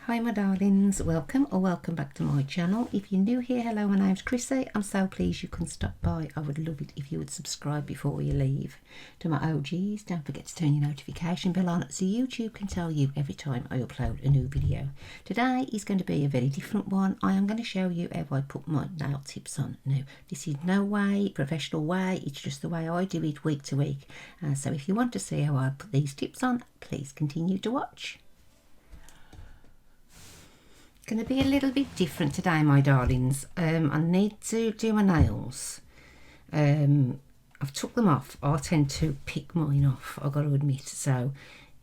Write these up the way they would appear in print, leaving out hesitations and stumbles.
Hi my darlings, welcome or welcome back to my channel. If you're new here, hello, my name's Chrissy. I'm so pleased you can stop by. I would love it if you would subscribe before you leave. To my OGs, don't forget to turn your notification bell on so YouTube can tell you every time I upload a new video. Today is going to be a very different one. I am going to show you how I put my nail tips on. Now, this is no way professional way, it's just the way I do it week to week. So if you want to see how I put these tips on, please continue to watch. Going to be a little bit different today, my darlings. I need to do my nails. I've took them off. I tend to pick mine off, I've got to admit. So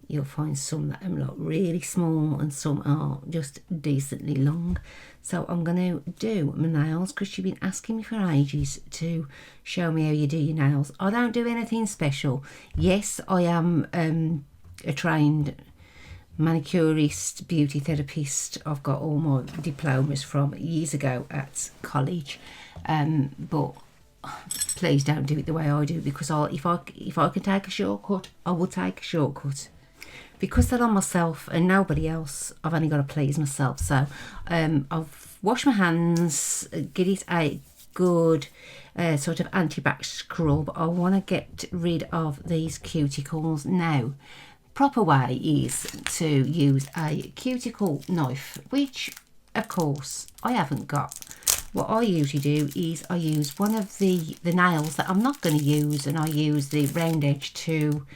you'll find some that are like really small and some are just decently long. So I'm going to do my nails because you've been asking me for ages to show me how you do your nails. I don't do anything special. Yes, I am a trained manicurist, beauty therapist. I've got all my diplomas from years ago at college, but please don't do it the way I do, because if I can take a shortcut, I will take a shortcut. Because they're on myself and nobody else, I've only got to please myself. So I've washed my hands, get it a good sort of anti-bac scrub. I want to get rid of these cuticles now. Proper way is to use a cuticle knife, which of course I haven't got. What I usually do is I use one of the nails that I'm not going to use, and I use the round edge to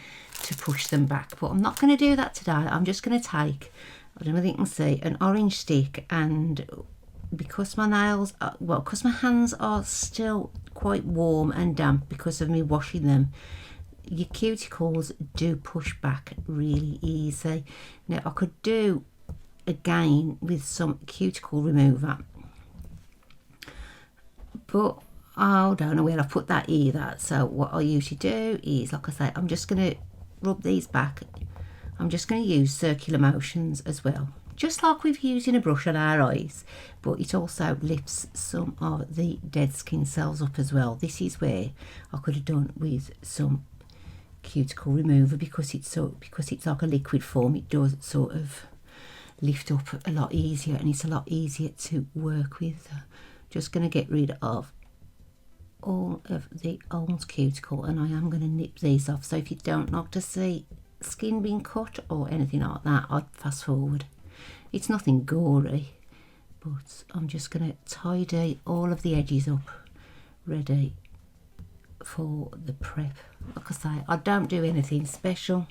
push them back, but I'm not going to do that today. I'm just going to take, I don't know if you can see, an orange stick, and because my nails are, well, because my hands are still quite warm and damp because of me washing them, your cuticles do push back really easy. Now I could do again with some cuticle remover, but I don't know where I put that either. So what I usually do is, like I say, I'm just going to rub these back. I'm just going to use circular motions as well, just like we've using a brush on our eyes, but it also lifts some of the dead skin cells up as well. This is where I could have done with some cuticle remover, because it's like a liquid form. It does sort of lift up a lot easier, and it's a lot easier to work with. Just going to get rid of all of the old cuticle, and I am going to nip these off. So if you don't like to see skin being cut or anything like that, I'd fast forward. It's nothing gory, but I'm just going to tidy all of the edges up, ready for the prep. Like I say, I don't do anything special.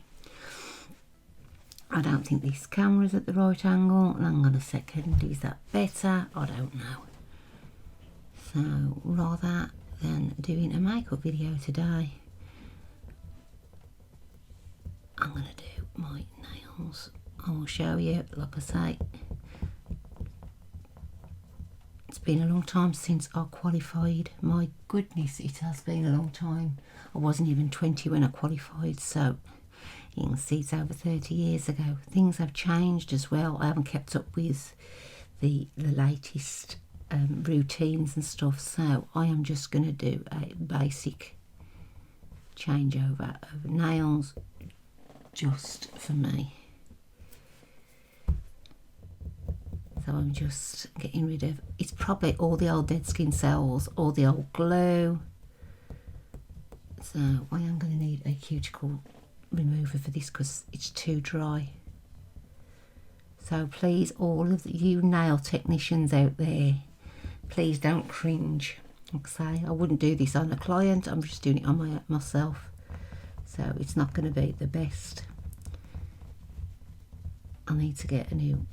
I don't think this camera's at the right angle. Hang on a second, is that better? I don't know. So rather than doing a makeup video today, I'm going to do my nails. I will show you, like I say, it's been a long time since I qualified. My goodness, it has been a long time. I wasn't even 20 when I qualified, so you can see it's over 30 years ago. Things have changed as well. I haven't kept up with the latest routines and stuff, so I am just going to do a basic changeover of nails just for me. So I'm just getting rid of, it's probably all the old dead skin cells, all the old glue. So I am going to need a cuticle remover for this because it's too dry. So please, all of you nail technicians out there, please don't cringe. Like I say, I wouldn't do this on a client, I'm just doing it on myself. So it's not going to be the best. I need to get a new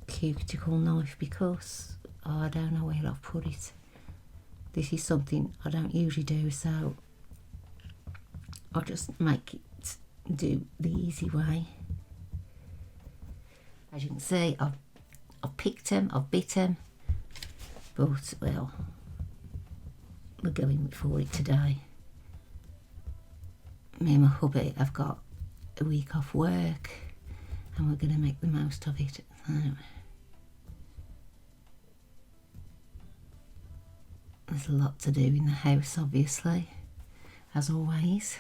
cuticle knife because I don't know where I've put it. This is something I don't usually do, so I'll just make it do the easy way. As you can see, I've picked them, I've bit them, but well, we're going for it today. Me and my hubby have got a week off work and we're going to make the most of it. So there's a lot to do in the house, obviously, as always.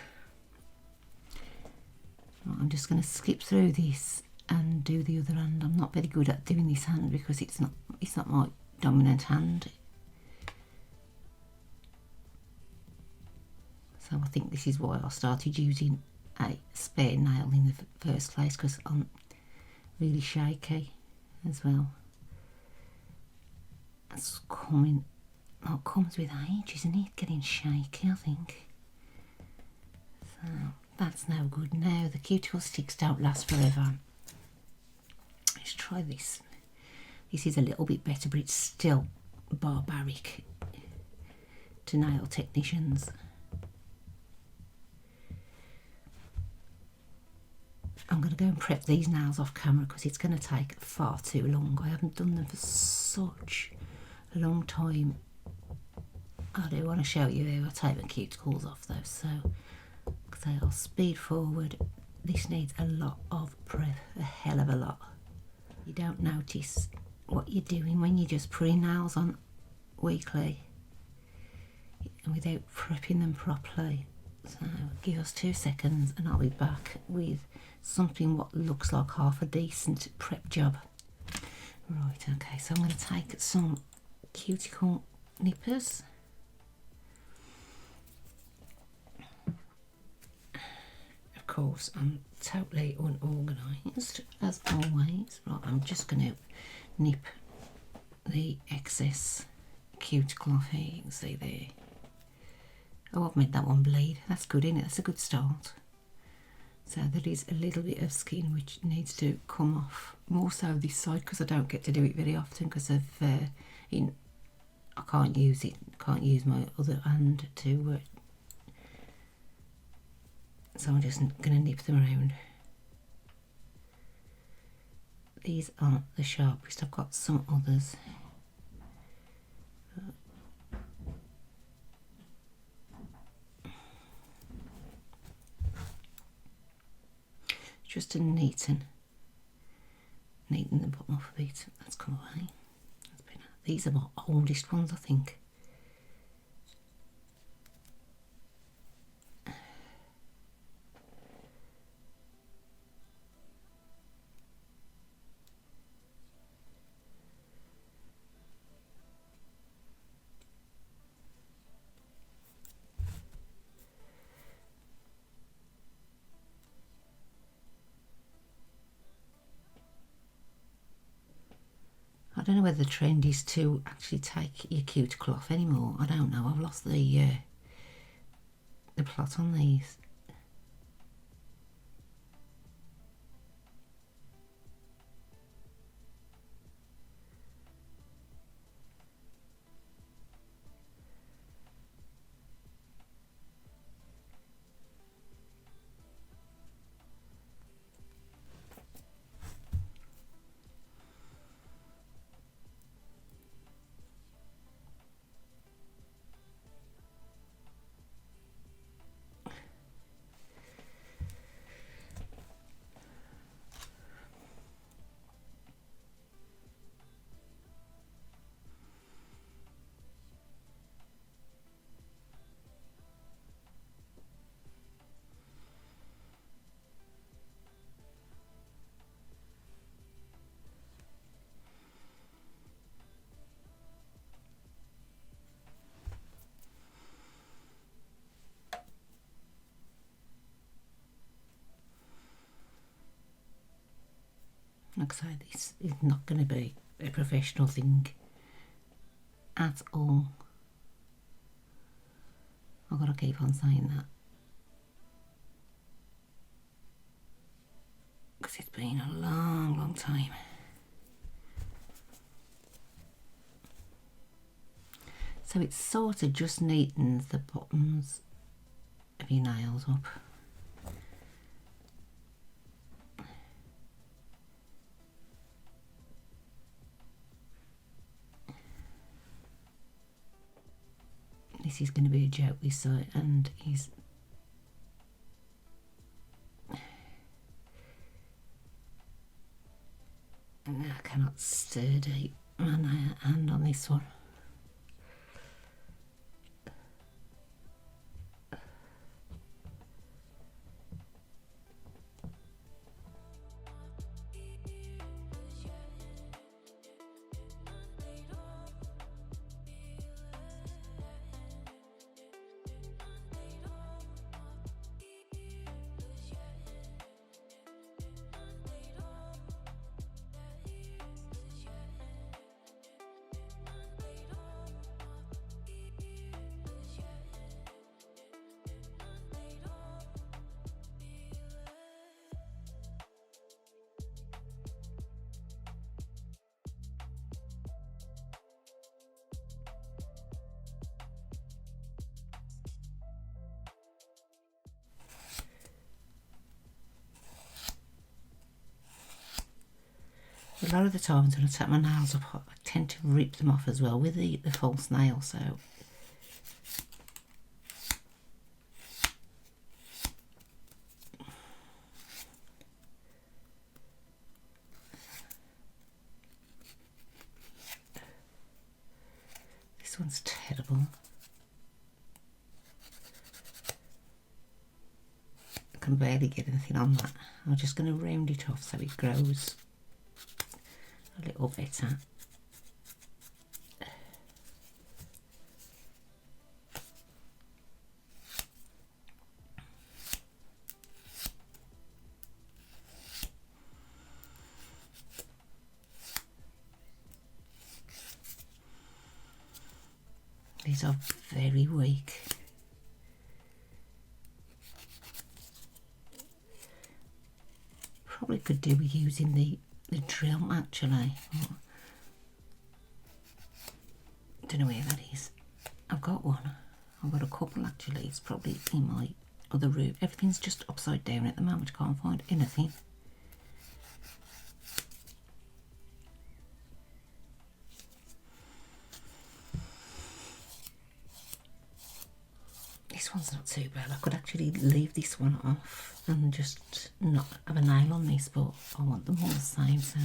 I'm just going to skip through this and do the other hand. I'm not very good at doing this hand because it's not my dominant hand. So I think this is why I started using a spare nail in the first place, because I'm really shaky as well. It's comes with age, isn't it? Getting shaky, I think. So that's no good. Now the cuticle sticks don't last forever. Let's try this. This is a little bit better, but it's still barbaric to nail technicians. I'm going to go and prep these nails off camera because it's going to take far too long. I haven't done them for such a long time. I do want to show you how I take my cuticles off though, so I'll speed forward. This needs a lot of prep, a hell of a lot. You don't notice what you're doing when you're just putting nails on weekly and without prepping them properly. So give us 2 seconds and I'll be back with something what looks like half a decent prep job. Right, okay, so I'm going to take some cuticle nippers. Of course, I'm totally unorganised as always. Right, I'm just going to nip the excess cuticle off here. You can see there. Oh, I've made that one bleed. That's good, isn't it? That's a good start. So there is a little bit of skin which needs to come off. More so this side because I don't get to do it very often because of I can't use it. Can't use my other hand to. So I'm just going to nip them around. These aren't the sharpest. I've got some others. Just to neaten the bottom off a bit. That's come away. These are my oldest ones, I think. I don't know whether the trend is to actually take your cuticle off anymore. I don't know. I've lost the plot on these. Like I say, this is not going to be a professional thing at all. I've got to keep on saying that. Because it's been a long, long time. So it sort of just neatens the bottoms of your nails up. This is going to be a joke this side, and he's I cannot steady my hand on this one. A lot of the times when I take my nails up, I tend to rip them off as well with the false nail, so this one's terrible. I can barely get anything on that. I'm just going to round it off so it grows a little better. These are very weak. Probably could do with using the drill actually. Don't know where that is. I've got one. I've got a couple actually. It's probably in my other room. Everything's just upside down at the moment. Can't find anything. This one's not too bad. I could actually leave this one off and just not have a nail on this, but I want them all the same, so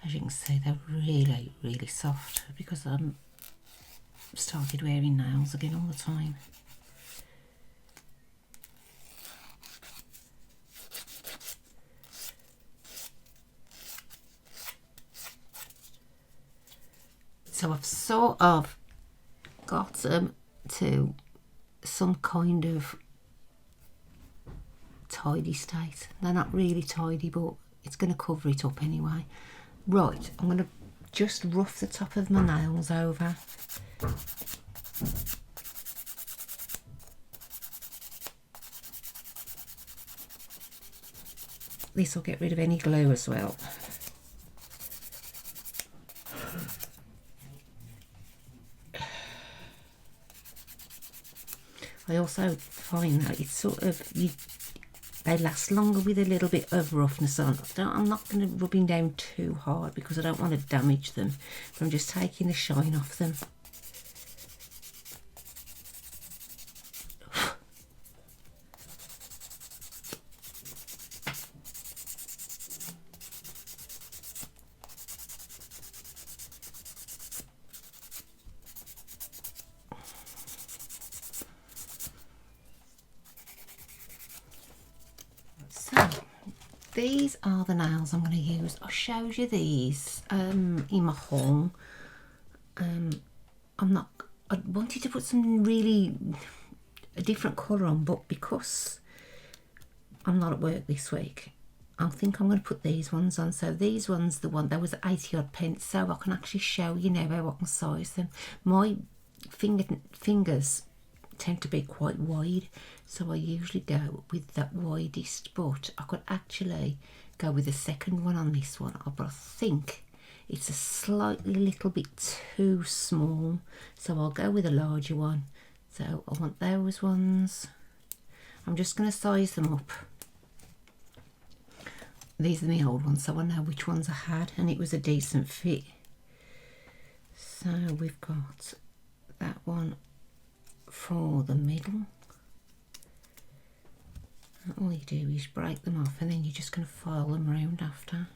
as you can see, they're really, really soft because I started wearing nails again all the time. So I've sort of got them to some kind of tidy state. They're not really tidy, but it's going to cover it up anyway. Right, I'm going to just rough the top of my nails over. This will get rid of any glue as well. I also find that it's sort of, they last longer with a little bit of roughness on. I'm not going to rub them down too hard because I don't want to damage them, but I'm just taking the shine off them. These are the nails I'm going to use. I showed you these in my haul. I wanted to put some really a different colour on, but because I'm not at work this week, I think I'm going to put these ones on. So these ones, the one that was 80 odd pence, so I can actually show you now how I can size them. My fingers tend to be quite wide, so I usually go with that widest, but I could actually go with the second one on this one, but I think it's a slightly little bit too small, so I'll go with a larger one. So I want those ones. I'm just going to size them up. These are the old ones, so I know which ones I had, and it was a decent fit. So we've got that one for the middle. And all you do is break them off, and then you're just going to file them round after.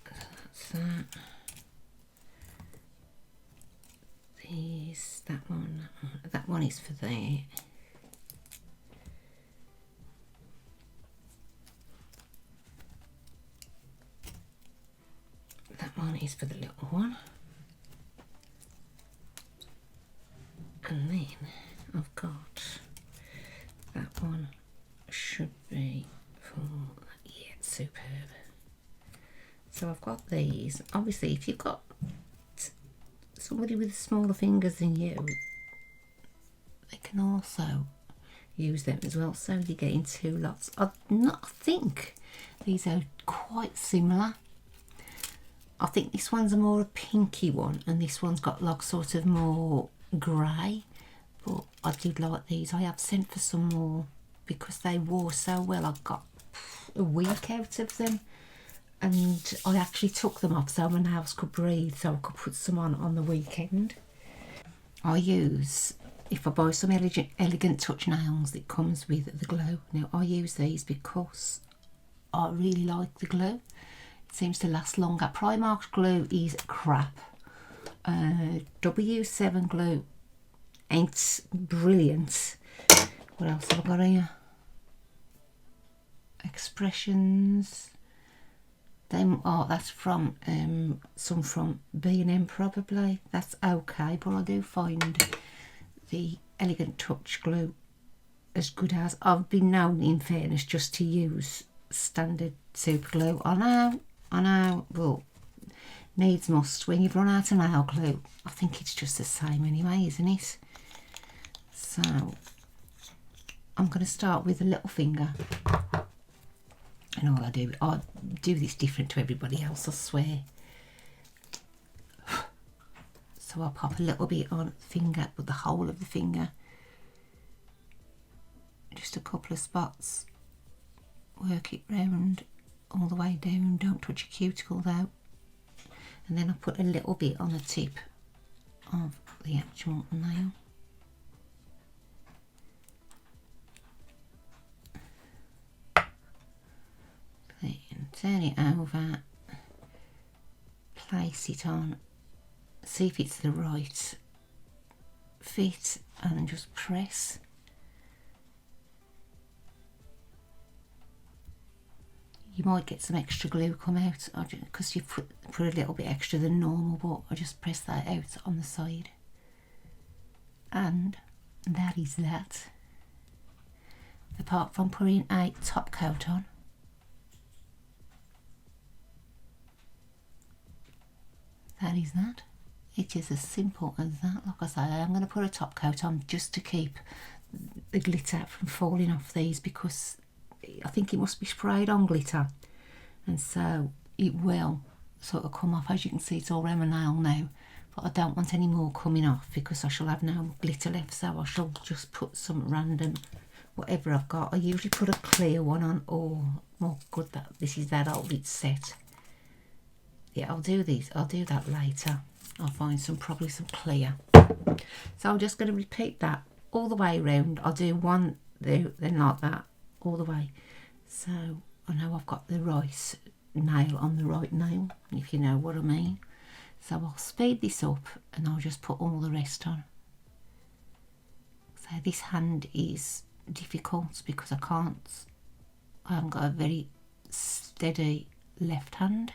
So that's that. These, that one is for there. That one is for the little one. And then I've got that one should be for, yeah, superb. So I've got these. Obviously, if you've got somebody with smaller fingers than you, they can also use them as well. So you're getting two lots. I think these are quite similar. I think this one's a more pinky one, and this one's got like sort of more grey, but I did like these. I have sent for some more because they wore so well. I got a week out of them, and I actually took them off so my nails could breathe, so I could put some on the weekend. I use, if I buy some Elegant Touch nails, it comes with the glue. Now I use these because I really like the glue. It seems to last longer. Primark's glue is crap. W7 glue ain't brilliant. What else have I got here? Expressions. That's from some from B&M probably. That's okay, but I do find the Elegant Touch glue as good as. I've been known, in fairness, just to use standard super glue. I know, but needs must. When you've run out of nail glue, I think it's just the same anyway, isn't it? So I'm going to start with the little finger. And all I do this different to everybody else, I swear. So I'll pop a little bit on the finger, but the whole of the finger. Just a couple of spots. Work it round all the way down. Don't touch your cuticle though. And then I put a little bit on the tip of the actual nail. Then turn it over, place it on, see if it's the right fit, and just press. You might get some extra glue come out because you've put a little bit extra than normal, but I just press that out on the side. And that is that. Apart from putting a top coat on. That is that. It is as simple as that. Like I say, I'm going to put a top coat on just to keep the glitter from falling off these, because I think it must be sprayed on glitter, and so it will sort of come off. As you can see, it's all around my nail now, but I don't want any more coming off because I shall have no glitter left, so I shall just put some random whatever I've got. I usually put a clear one on. Oh good, that this is that old, it's set. Yeah, I'll do that later. I'll find probably some clear. So I'm just going to repeat that all the way around. I'll do one then like that all the way, so I know I've got the right nail on the right nail, if you know what I mean. So I'll speed this up and I'll just put all the rest on. So this hand is difficult because I haven't got a very steady left hand.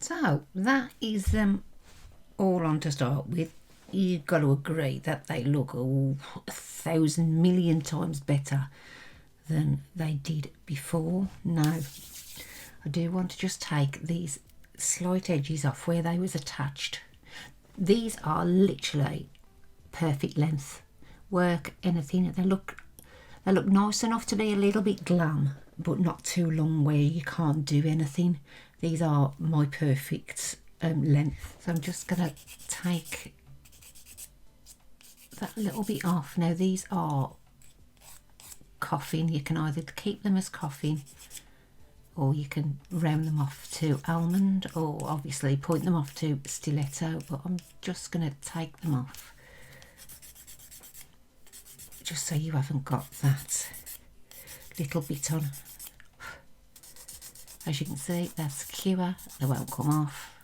So that is all on to start with. You've got to agree that they look 1,000 million times better than they did before. Now, I do want to just take these slight edges off where they was attached. These are literally perfect length. Work anything. They look nice enough to be a little bit glam, but not too long where you can't do anything. These are my perfect length. So I'm just going to take that little bit off. Now these are coffin. You can either keep them as coffin or you can round them off to almond, or obviously point them off to stiletto, but I'm just going to take them off just so you haven't got that little bit on. As you can see, that's secure, they won't come off.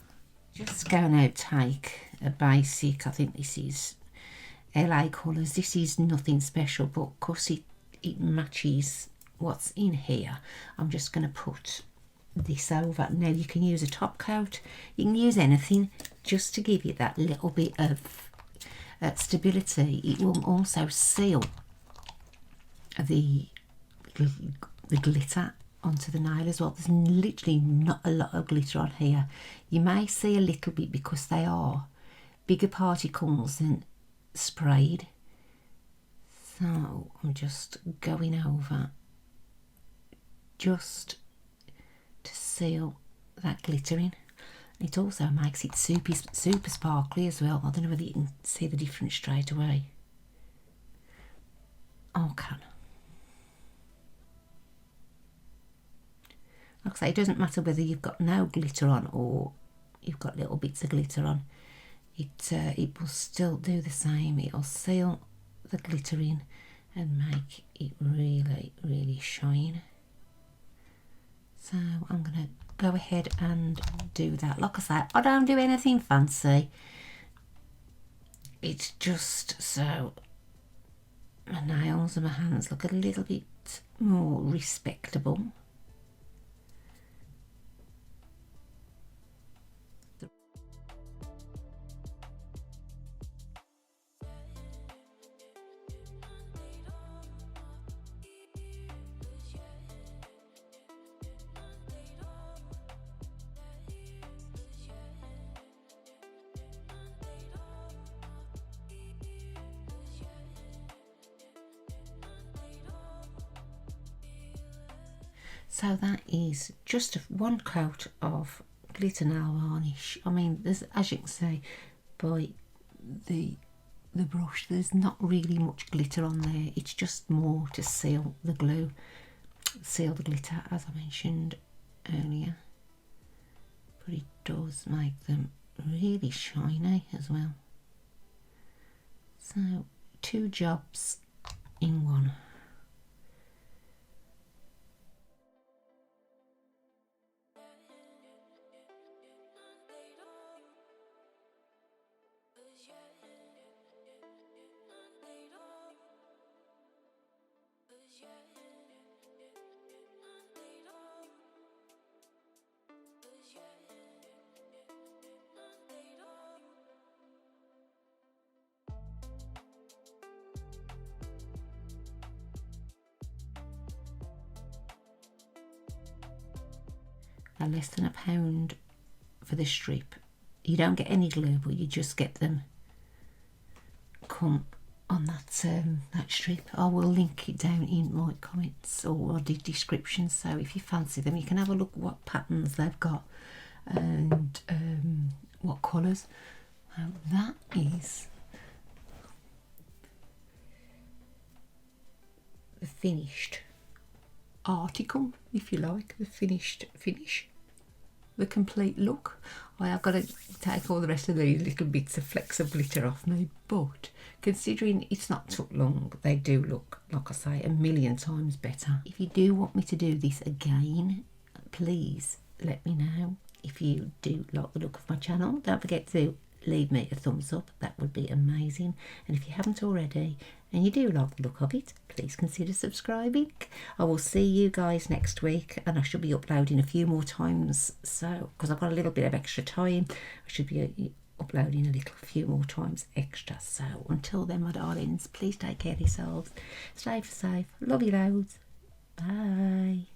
Just going to take a basic, I think this is LA colours. This is nothing special, but because it matches what's in here, I'm just going to put this over. Now you can use a top coat, you can use anything just to give you that little bit of stability. It will also seal the glitter onto the nail as well. There's literally not a lot of glitter on here. You may see a little bit because they are bigger particles than sprayed. So I'm just going over just to seal that glitter in. It also makes it super sparkly as well. I don't know whether you can see the difference straight away. Okay. Like I say, it doesn't matter whether you've got no glitter on or you've got little bits of glitter on. It will still do the same. It'll seal the glitter in and make it really shine. So I'm going to go ahead and do that. Like I say, I don't do anything fancy. It's just so my nails and my hands look a little bit more respectable. So that is just one coat of glitter nail varnish. I mean, there's, as you can see by the brush, there's not really much glitter on there. It's just more to seal the glue, seal the glitter, as I mentioned earlier. But it does make them really shiny as well. So 2 jobs in one. Are less than £1 for the strip. You don't get any glue, but you just get them come on that strip. I will link it down in my comments or the description, so if you fancy them you can have a look what patterns they've got and what colours. That is the finished article, if you like, the finish, the complete look. I have got to take all the rest of these little bits of flecks of glitter off me, but considering it's not took long, they do look, like I say, 1,000,000 times better. If you do want me to do this again, please let me know. If you do like the look of my channel, don't forget to leave me a thumbs up. That would be amazing. And if you haven't already and you do like the look of it, please consider subscribing. I will see you guys next week, and I should be uploading a few more times, so because I've got a little bit of extra time, I should be uploading a few more times extra. So until then, my darlings, please take care of yourselves, stay safe, love you loads, bye.